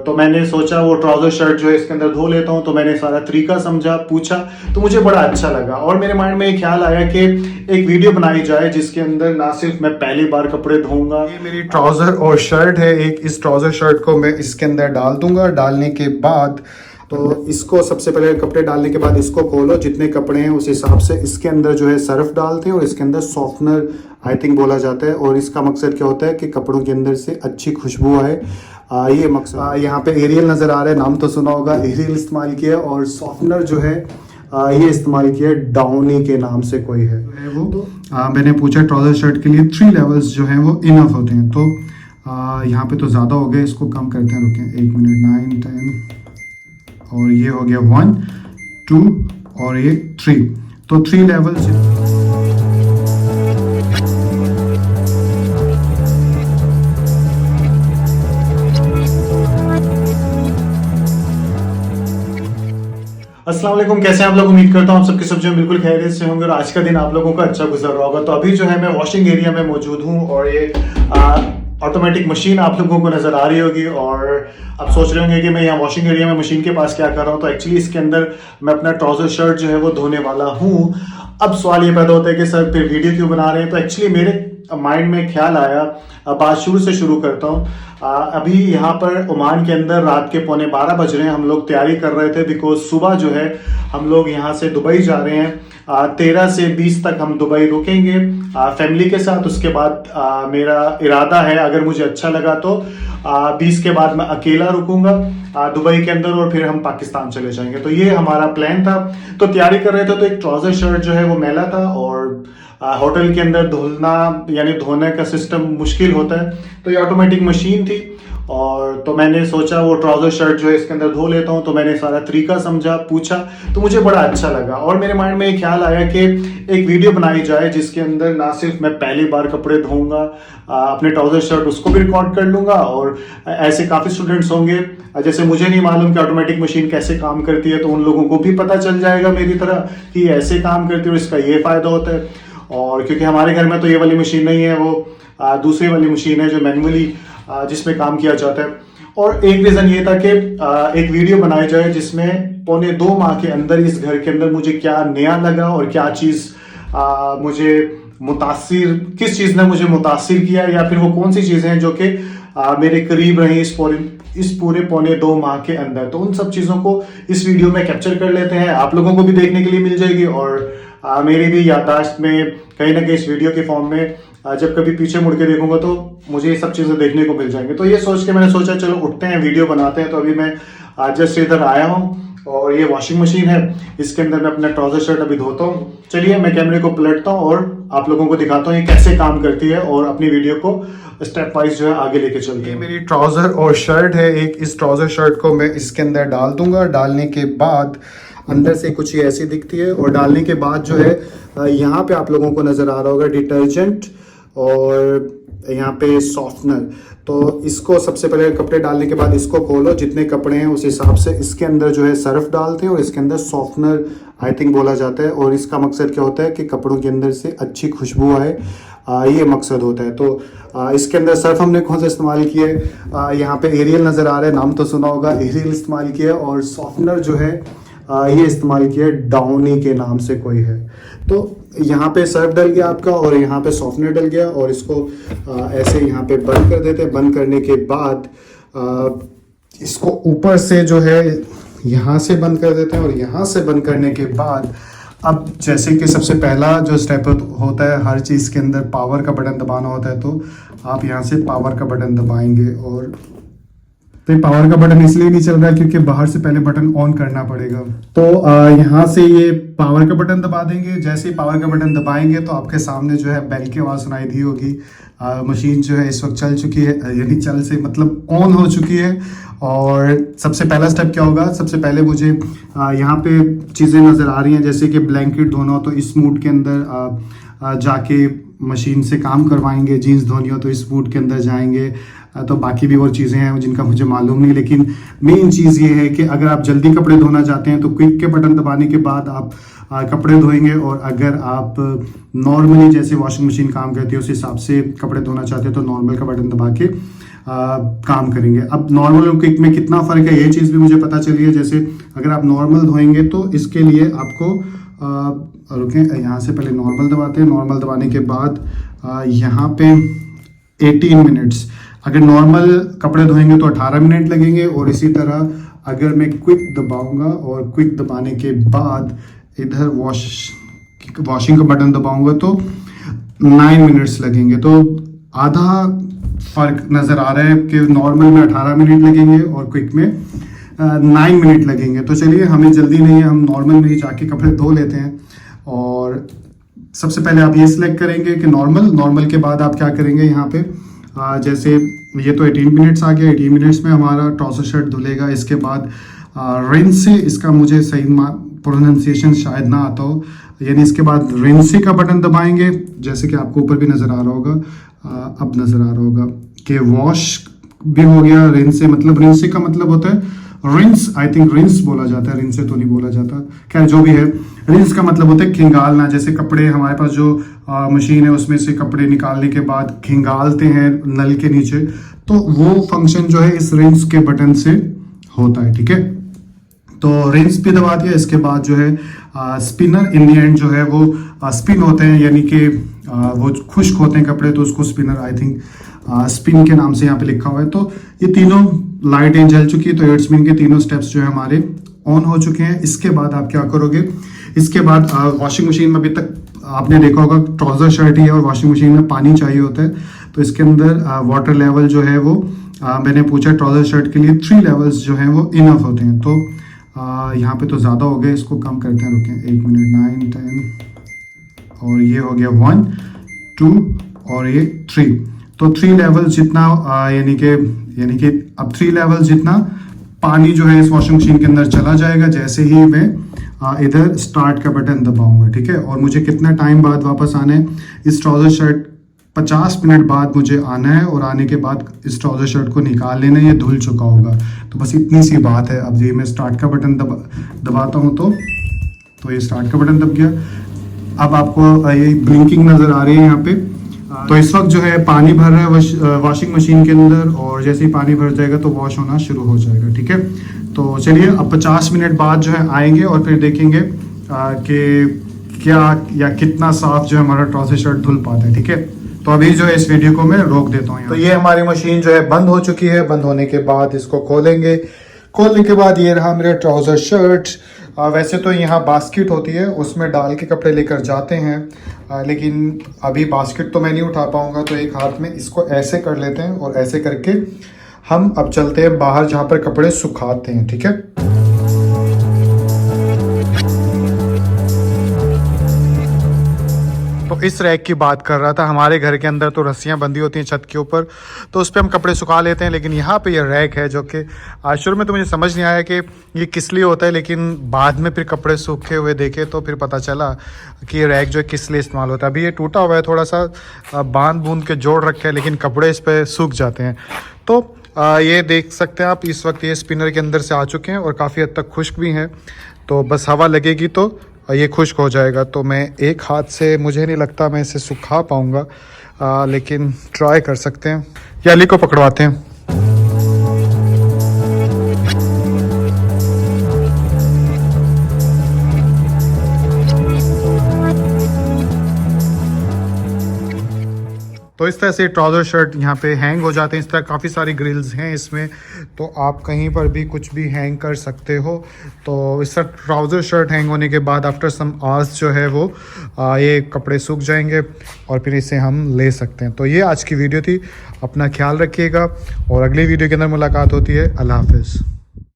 तो मैंने सोचा वो ट्राउजर शर्ट जो है इसके अंदर धो लेता हूँ। तो मैंने सारा तरीका समझा, पूछा, तो मुझे बड़ा अच्छा लगा और मेरे माइंड में एक ख्याल आया कि एक वीडियो बनाई जाए जिसके अंदर ना सिर्फ मैं पहली बार कपड़े धोऊंगा। ये मेरी ट्राउजर और शर्ट है, एक इस ट्राउजर शर्ट को मैं इसके अंदर डाल दूंगा। डालने के बाद तो इसको सबसे पहले कपड़े डालने के बाद इसको खोलो, जितने कपड़े हैं उस हिसाब से इसके अंदर जो है सर्फ डालते हैं और इसके अंदर सॉफ्टनर आई थिंक बोला जाता है। और इसका मकसद क्या होता है कि कपड़ों के अंदर से अच्छी खुशबू आए। ये मकसद। यहाँ पे एरियल नज़र आ रहा है, नाम तो सुना होगा, एरियल इस्तेमाल किया। और सॉफ्टनर जो है ये इस्तेमाल किया डाउनी के नाम से कोई है वो। तो मैंने पूछा ट्राउजर शर्ट के लिए 3 लेवल्स जो हैं वो इनफ होते हैं। तो यहाँ पे तो ज़्यादा हो गए, इसको कम करते हैं, रुकें 1 मिनट, 9, 10 और ये हो गया 1, 2 और ये 3। तो 3 लेवल्स। अस्सलाम वालेकुम, कैसे हैं आप लोग? उम्मीद करता हूँ आप सबकी सब जो बिल्कुल खैरियत से होंगे और आज का दिन आप लोगों का अच्छा गुजर रहा होगा। तो अभी जो है मैं वॉशिंग एरिया में मौजूद हूँ और ये ऑटोमेटिक मशीन आप लोगों को नज़र आ रही होगी और आप सोच रहे होंगे कि मैं यहाँ वॉशिंग एरिया में मशीन के पास क्या कर रहा हूँ। तो एक्चुअली इसके अंदर मैं अपना ट्राउज़र शर्ट जो है वो धोने वाला हूँ। अब सवाल ये पैदा होता है कि सर फिर वीडियो क्यों बना रहे हैं? तो एक्चुअली मेरे माइंड में ख्याल आया, बात शुरू से शुरू करता हूँ। अभी यहाँ पर ओमान के अंदर रात के 11:15 बज रहे हैं। हम लोग तैयारी कर रहे थे बिकॉज सुबह जो है हम लोग यहाँ से दुबई जा रहे हैं। 13 से 20 तक हम दुबई रुकेंगे फैमिली के साथ। उसके बाद मेरा इरादा है, अगर मुझे अच्छा लगा तो 20 के बाद मैं अकेला रुकूंगा दुबई के अंदर और फिर हम पाकिस्तान चले जाएंगे। तो ये हमारा प्लान था। तो तैयारी कर रहे थे तो एक ट्राउजर शर्ट जो है वो मैला था और होटल के अंदर धुलना यानी धोने का सिस्टम मुश्किल होता है। तो ये ऑटोमेटिक मशीन थी और तो मैंने सोचा वो ट्राउजर शर्ट जो है इसके अंदर धो लेता हूँ। तो मैंने सारा तरीका समझा, पूछा, तो मुझे बड़ा अच्छा लगा और मेरे माइंड में एक ख्याल आया कि एक वीडियो बनाई जाए जिसके अंदर ना सिर्फ मैं पहली बार कपड़े धोऊंगा अपने ट्राउजर शर्ट, उसको भी रिकॉर्ड कर लूंगा। और ऐसे काफ़ी स्टूडेंट्स होंगे जैसे मुझे नहीं मालूम कि ऑटोमेटिक मशीन कैसे काम करती है, तो उन लोगों को भी पता चल जाएगा मेरी तरह कि ऐसे काम करती है और इसका ये फ़ायदा होता है। और क्योंकि हमारे घर में तो ये वाली मशीन नहीं है, वो दूसरी वाली मशीन है जो मैनुअली जिसमें काम किया जाता है। और एक रीज़न ये था कि एक वीडियो बनाई जाए जिसमें 1.25 माह के अंदर इस घर के अंदर मुझे क्या नया लगा और क्या चीज़ मुझे मुतासिर, किस चीज़ ने मुझे मुतासिर किया या फिर वो कौन सी चीज़ें हैं जो कि मेरे करीब रही इस पूरे 1.25 माह के अंदर। तो उन सब चीज़ों को इस वीडियो में कैप्चर कर लेते हैं, आप लोगों को भी देखने के लिए मिल जाएगी और मेरी भी याददाश्त में कहीं ना कहीं इस वीडियो के फॉर्म में जब कभी पीछे मुड़ के देखूंगा तो मुझे ये सब चीज़ें देखने को मिल जाएंगी। तो ये सोच के मैंने सोचा चलो उठते हैं, वीडियो बनाते हैं। तो अभी मैं जस्ट इधर आया हूँ और ये वॉशिंग मशीन है, इसके अंदर मैं अपना ट्राउजर शर्ट अभी धोता हूँ। चलिए मैं कैमरे को पलटता हूँ और आप लोगों को दिखाता हूँ ये कैसे काम करती है और अपनी वीडियो को स्टेप वाइज जो है आगे लेके चलते हैं। मेरी ट्राउजर और शर्ट है, एक इस ट्राउजर शर्ट को मैं इसके अंदर डाल दूंगा। डालने के बाद अंदर से कुछ ये ऐसी दिखती है और डालने के बाद जो है यहाँ पे आप लोगों को नज़र आ रहा होगा डिटर्जेंट और यहाँ पे सॉफ्टनर। तो इसको सबसे पहले कपड़े डालने के बाद इसको खोलो, जितने कपड़े हैं उस हिसाब से इसके अंदर जो है सर्फ डालते हैं और इसके अंदर सॉफ्टनर आई थिंक बोला जाता है। और इसका मकसद क्या होता है कि कपड़ों के अंदर से अच्छी खुशबू आए, ये मकसद होता है। तो इसके अंदर सर्फ हमने कौन सा इस्तेमाल किया है, यहाँ पे एरियल नज़र आ रहा है, नाम तो सुना होगा, एरियल इस्तेमाल किया। और सॉफ्टनर जो है ये इस्तेमाल किया डाउनी के नाम से कोई है। तो यहाँ पे सर्फ डल गया आपका और यहाँ पे सॉफ्टनर डल गया और इसको ऐसे यहाँ पे बंद कर देते हैं। बंद करने के बाद इसको ऊपर से जो है यहाँ से बंद कर देते हैं और यहाँ से बंद करने के बाद अब जैसे कि सबसे पहला जो स्टेप होता है हर चीज़ के अंदर पावर का बटन दबाना होता है। तो आप यहाँ से पावर का बटन दबाएंगे और तो पावर का बटन इसलिए नहीं चल रहा है क्योंकि बाहर से पहले बटन ऑन करना पड़ेगा। तो यहाँ से ये पावर का बटन दबा देंगे। जैसे ही पावर का बटन दबाएंगे तो आपके सामने जो है बेल की आवाज़ सुनाई दी होगी। मशीन जो है इस वक्त चल चुकी है, यानी चल से मतलब ऑन हो चुकी है। और सबसे पहला स्टेप क्या होगा, सबसे पहले मुझे यहाँ पे चीज़ें नज़र आ रही हैं जैसे कि ब्लैंकेट धोना हो तो इस मूड के अंदर जाके मशीन से काम करवाएंगे। जीन्स धोनी हो तो इस मूड के अंदर जाएंगे। तो बाकी भी और चीज़ें हैं जिनका मुझे मालूम नहीं, लेकिन मेन चीज़ ये है कि अगर आप जल्दी कपड़े धोना चाहते हैं तो क्विक के बटन दबाने के बाद आप कपड़े धोएंगे। और अगर आप नॉर्मली जैसे वॉशिंग मशीन काम करती है उस हिसाब से कपड़े धोना चाहते हैं तो नॉर्मल का बटन दबा के काम करेंगे। अब नॉर्मल और क्विक में कितना फ़र्क है ये चीज़ भी मुझे पता चली है। जैसे अगर आप नॉर्मल धोएंगे तो इसके लिए आपको रुकें, यहाँ से पहले नॉर्मल दबाते हैं। नॉर्मल दबाने के बाद यहाँ पे 18 मिनट्स, अगर नॉर्मल कपड़े धोएंगे तो 18 मिनट लगेंगे। और इसी तरह अगर मैं क्विक दबाऊंगा और क्विक दबाने के बाद इधर वॉशिंग का बटन दबाऊंगा तो 9 मिनट्स लगेंगे। तो आधा फ़र्क नज़र आ रहा है कि नॉर्मल में 18 मिनट लगेंगे और क्विक में 9 मिनट लगेंगे। तो चलिए, हमें जल्दी नहीं है, हम नॉर्मल में ही जाके कपड़े धो लेते हैं। और सबसे पहले आप ये सिलेक्ट करेंगे कि नॉर्मल के बाद आप क्या करेंगे, यहाँ पे जैसे ये तो 18 मिनट्स आ गया। 18 मिनट्स में हमारा ट्राउज़र शर्ट धुलेगा। इसके बाद रिंस से, इसका मुझे सही प्रोनाउंसिएशन शायद ना आता हो, यानी इसके बाद रिंसी का बटन दबाएंगे, जैसे कि आपको ऊपर भी नज़र आ रहा होगा, अब नज़र आ रहा होगा कि वॉश भी हो गया। रिंसे मतलब, रिंसे का मतलब होता है रिंस, आई थिंक रिंस बोला जाता है, रिंसे तो नहीं बोला जाता, खैर जो भी है। रिंस का मतलब होता है खिंगालना। जैसे कपड़े हमारे पास जो मशीन है उसमें से कपड़े निकालने के बाद खिंगालते हैं नल के नीचे, तो वो फंक्शन जो है इस रिंस के बटन से होता है, ठीक है। तो रिंस भी दबा दिया। इसके बाद जो है स्पिनर, इन दी एंड जो है वो स्पिन होते हैं, यानी कि वो खुश्क होते हैं कपड़े, तो उसको स्पिनर, आई थिंक स्पिन के नाम से यहाँ पे लिखा हुआ है। तो ये तीनों लाइटें जल चुकी है, तो एयर स्पिन के तीनों स्टेप्स जो है हमारे ऑन हो चुके हैं। इसके बाद आप क्या करोगे, इसके बाद वॉशिंग मशीन में अभी तक आपने देखा होगा ट्राउज़र शर्ट ही है और वॉशिंग मशीन में पानी चाहिए होता है, तो इसके अंदर वाटर लेवल जो है वो मैंने पूछा ट्राउज़र शर्ट के लिए 3 लेवल्स जो हैं वो इनफ होते हैं। तो यहाँ पे तो ज़्यादा हो गए, इसको कम करते हैं, रुकें 1 मिनट, 9, 10 और ये हो गया 1, 2 और ये 3। तो 3 लेवल जितना यानी कि अब 3 लेवल जितना पानी जो है इस वॉशिंग मशीन के अंदर चला जाएगा जैसे ही मैं इधर स्टार्ट का बटन दबाऊंगा, ठीक है। और मुझे कितना टाइम बाद वापस आना है, इस ट्राउज़र शर्ट 50 मिनट बाद मुझे आना है और आने के बाद इस ट्राउज़र शर्ट को निकाल लेना है, ये धुल चुका होगा। तो बस इतनी सी बात है। अब ये मैं स्टार्ट का बटन दबाता हूँ तो ये स्टार्ट का बटन दब गया। अब आपको ये ब्लिंकिंग नज़र आ रही है यहाँ पे। तो इस वक्त जो है पानी भर रहा है वॉशिंग मशीन के अंदर, और जैसे ही पानी भर जाएगा तो वॉश होना शुरू हो जाएगा, ठीक है। तो चलिए, अब 50 मिनट बाद जो है आएंगे और फिर देखेंगे कि क्या या कितना साफ जो है हमारा ट्राउज़र शर्ट धुल पाता है, ठीक है। तो अभी जो है इस वीडियो को मैं रोक देता हूँ। तो ये हमारी मशीन जो है बंद हो चुकी है। बंद होने के बाद इसको खोलेंगे। खोलने के बाद ये रहा मेरा ट्राउज़र शर्ट। वैसे तो यहाँ बास्केट होती है, उसमें डाल के कपड़े लेकर जाते हैं, लेकिन अभी बास्केट तो मैं नहीं उठा पाऊँगा, तो एक हाथ में इसको ऐसे कर लेते हैं और ऐसे करके हम अब चलते हैं बाहर जहाँ पर कपड़े सुखाते हैं, ठीक है। तो इस रैक की बात कर रहा था। हमारे घर के अंदर तो रस्सियाँ बंधी होती हैं छत के ऊपर, तो उस पर हम कपड़े सुखा लेते हैं, लेकिन यहाँ पे ये रैक है जो कि शुरू में तो मुझे समझ नहीं आया कि ये किस लिए होता है, लेकिन बाद में फिर कपड़े सूखे हुए देखे तो फिर पता चला कि ये रैक जो है किस लिए इस्तेमाल होता है। अभी ये टूटा हुआ है, थोड़ा सा बांध बूंद के जोड़ रखे हैं, लेकिन कपड़े इस पर सूख जाते हैं। तो ये देख सकते हैं आप, इस वक्त ये स्पिनर के अंदर से आ चुके हैं और काफ़ी हद तक खुश्क भी हैं। तो बस हवा लगेगी तो ये खुश्क हो जाएगा। तो मैं एक हाथ से, मुझे नहीं लगता मैं इसे सुखा पाऊँगा, लेकिन ट्राई कर सकते हैं, या अली को पकड़वाते हैं। तो इस तरह से ट्राउज़र शर्ट यहाँ पे हैंग हो जाते हैं। इस तरह काफ़ी सारी ग्रिल्स हैं इसमें, तो आप कहीं पर भी कुछ भी हैंग कर सकते हो। तो इस तरह ट्राउज़र शर्ट हैंग होने के बाद आफ्टर सम आवर्स जो है वो ये कपड़े सूख जाएंगे और फिर इसे हम ले सकते हैं। तो ये आज की वीडियो थी। अपना ख्याल रखिएगा और अगली वीडियो के अंदर मुलाकात होती है। अल्लाह हाफिज़।